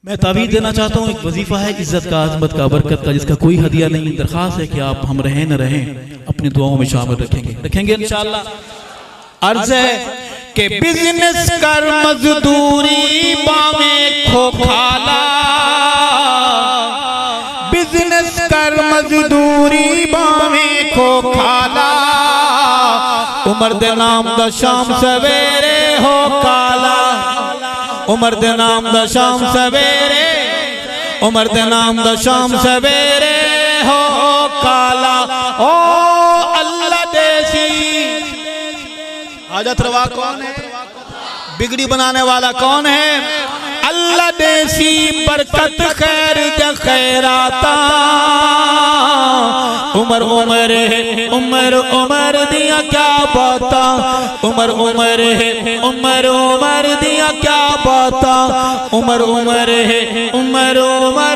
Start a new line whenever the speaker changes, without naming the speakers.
मैं तावीज़ देना चाहता हूँ। एक वजीफा है इज्जत का, अज़मत का, बरकत का, जिसका कोई हदिया नहीं। दरखास्त है कि आप हम रहें न रहें अपनी दुआओं में शामिल रखेंगे इंशाअल्लाह। अर्ज़ है कि बिजनेस कर मजदूरी बामें खो खाला, बिजनेस कर मजदूरी बामें खो खाला, उमर दे नाम दा शाम सवेरे हो काला, उमर दे नाम दा शाम सवेरे, उमर दे नाम दा शाम सवेरे हो काला। ओ अल्लाह देसी हाजत रवा कौन है, बिगड़ी बनाने वाला कौन है? अल्लाह देसी बरकत खैर द खैराता, उमर उमर है उमर उमर दिया क्या बाता, उमर उमर है उमर उमर दिया क्या बाता, उमर उमर है उमर उमर